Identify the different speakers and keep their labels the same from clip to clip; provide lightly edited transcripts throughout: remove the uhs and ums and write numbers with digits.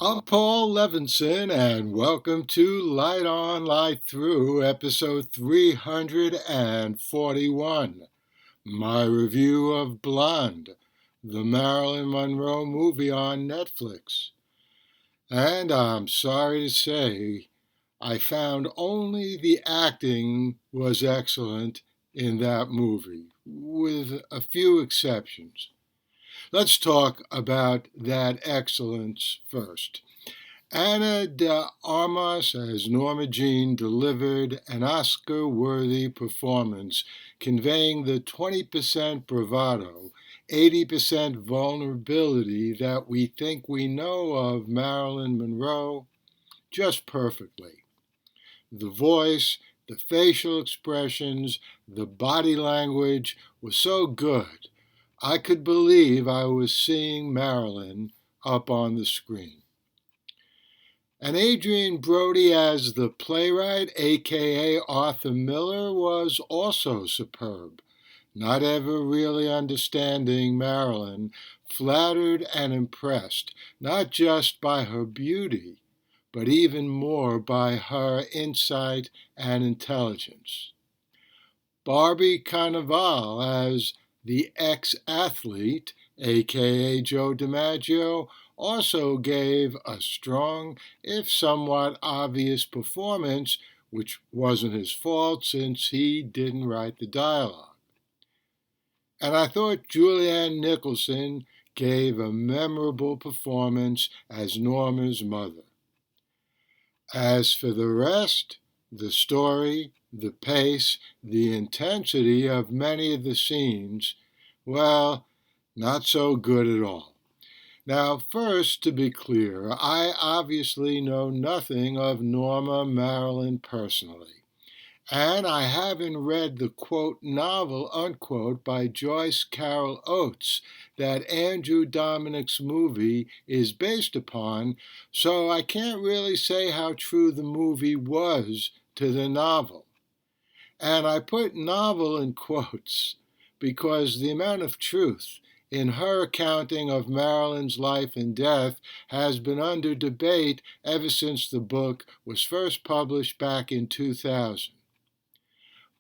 Speaker 1: I'm Paul Levinson, and welcome to Light On, Light Through, episode 341, my review of Blonde, the Marilyn Monroe movie on Netflix. And I'm sorry to say, I found only the acting was excellent in that movie, with a few exceptions. Let's talk about that excellence first. Ana de Armas as Norma Jean delivered an Oscar-worthy performance, conveying the 20% bravado, 80% vulnerability that we think we know of Marilyn Monroe just perfectly. The voice, the facial expressions, the body language was so good, I could believe I was seeing Marilyn up on the screen. And Adrien Brody as the playwright, aka Arthur Miller, was also superb. Not ever really understanding Marilyn, flattered and impressed, not just by her beauty, but even more by her insight and intelligence. Barbie Carnival as the ex-athlete, aka Joe DiMaggio, also gave a strong, if somewhat obvious performance, which wasn't his fault since he didn't write the dialogue. And I thought Julianne Nicholson gave a memorable performance as Norma's mother. As for the rest, the story, the pace, the intensity of many of the scenes, well, not so good at all. Now, first, to be clear, I obviously know nothing of Norma Marilyn personally. And I haven't read the quote novel unquote by Joyce Carol Oates that Andrew Dominik's movie is based upon, so I can't really say how true the movie was to the novel. And I put novel in quotes because the amount of truth in her accounting of Marilyn's life and death has been under debate ever since the book was first published back in 2000.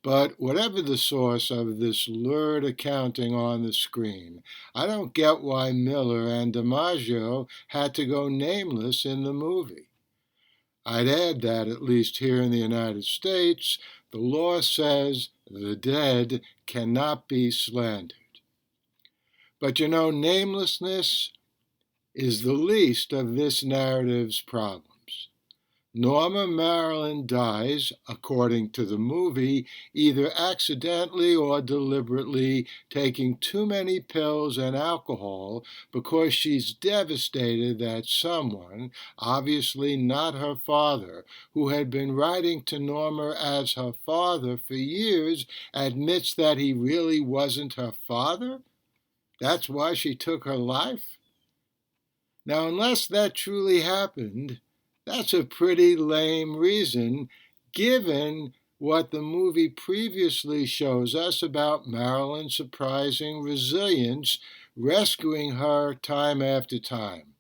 Speaker 1: But whatever the source of this lurid accounting on the screen, I don't get why Miller and DiMaggio had to go nameless in the movie. I'd add that, at least here in the United States, the law says the dead cannot be slandered. But namelessness is the least of this narrative's problems. Norma Marilyn dies, according to the movie, either accidentally or deliberately taking too many pills and alcohol because she's devastated that someone, obviously not her father, who had been writing to Norma as her father for years, admits that he really wasn't her father? That's why she took her life? Now, unless that truly happened, that's a pretty lame reason, given what the movie previously shows us about Marilyn's surprising resilience, rescuing her time after time.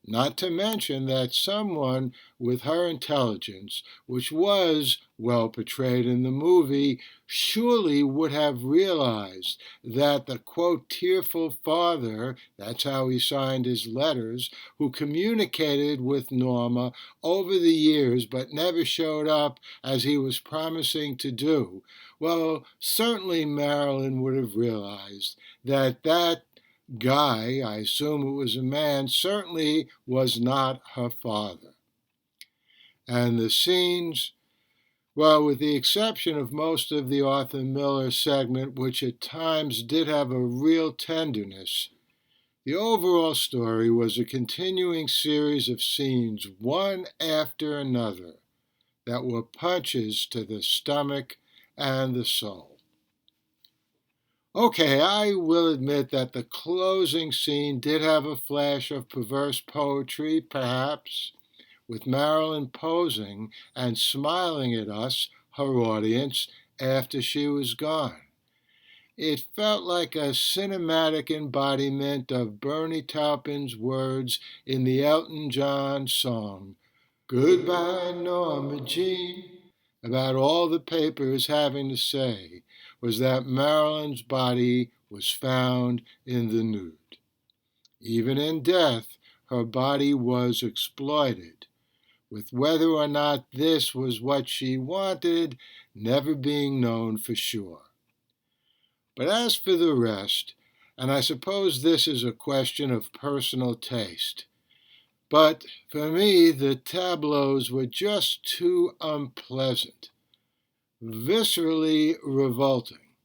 Speaker 1: Not to mention that someone with her intelligence, which was well portrayed in the movie, surely would have realized that the quote tearful father, that's how he signed his letters, who communicated with Norma over the years but never showed up as he was promising to do, well, certainly Marilyn would have realized that guy, I assume it was a man, certainly was not her father. And the scenes, well, with the exception of most of the Arthur Miller segment, which at times did have a real tenderness, the overall story was a continuing series of scenes, one after another, that were punches to the stomach and the soul. Okay, I will admit that the closing scene did have a flash of perverse poetry, perhaps, with Marilyn posing and smiling at us, her audience, after she was gone. It felt like a cinematic embodiment of Bernie Taupin's words in the Elton John song, "Goodbye, Norma Jean." About all the papers having to say was that Marilyn's body was found in the nude. Even in death, her body was exploited, with whether or not this was what she wanted never being known for sure. But as for the rest, and I suppose this is a question of personal taste, but for me the tableaus were just too unpleasant, viscerally revolting,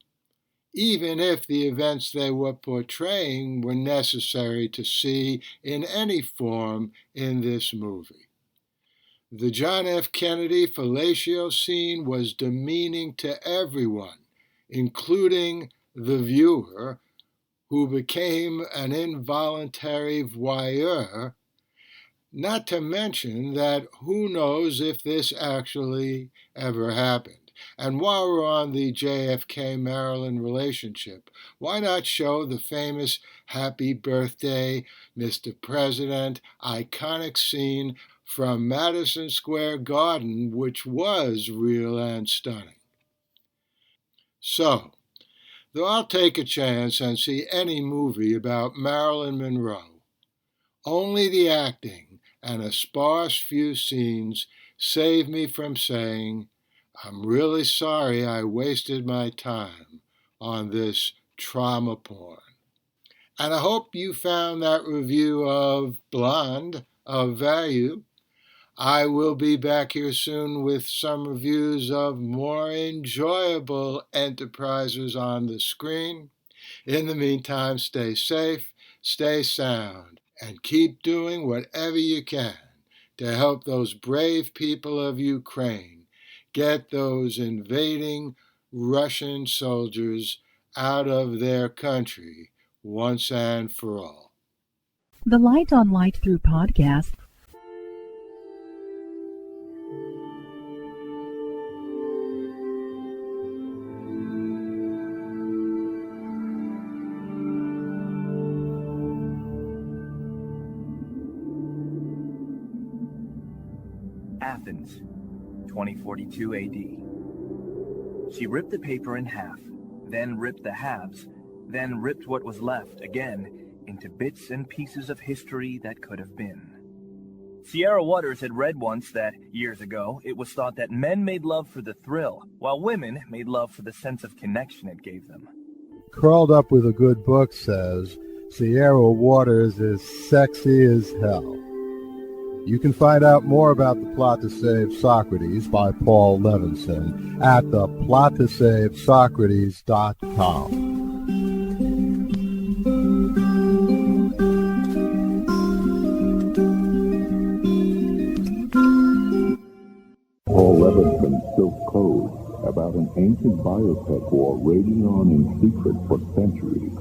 Speaker 1: even if the events they were portraying were necessary to see in any form in this movie. The John F. Kennedy fellatio scene was demeaning to everyone, including the viewer, who became an involuntary voyeur, not to mention that who knows if this actually ever happened. And while we're on the JFK-Marilyn relationship, why not show the famous "Happy Birthday, Mr. President" iconic scene from Madison Square Garden, which was real and stunning? So, though I'll take a chance and see any movie about Marilyn Monroe, only the acting and a sparse few scenes save me from saying, I'm really sorry I wasted my time on this trauma porn. And I hope you found that review of Blonde of value. I will be back here soon with some reviews of more enjoyable enterprises on the screen. In the meantime, stay safe, stay sound, and keep doing whatever you can to help those brave people of Ukraine get those invading Russian soldiers out of their country once and for all.
Speaker 2: The Light on Light Through podcast.
Speaker 3: Athens, 2042 AD. She ripped the paper in half, then ripped the halves, then ripped what was left again into bits and pieces of history that could have been. Sierra Waters had read once that, years ago, it was thought that men made love for the thrill, while women made love for the sense of connection it gave them.
Speaker 4: Curled Up with a Good Book says, Sierra Waters is sexy as hell. You can find out more about The Plot to Save Socrates by Paul Levinson at theplottoSaveSocrates.com.
Speaker 5: Paul Levinson Silk Code, about an ancient biotech war raging on in secret for centuries.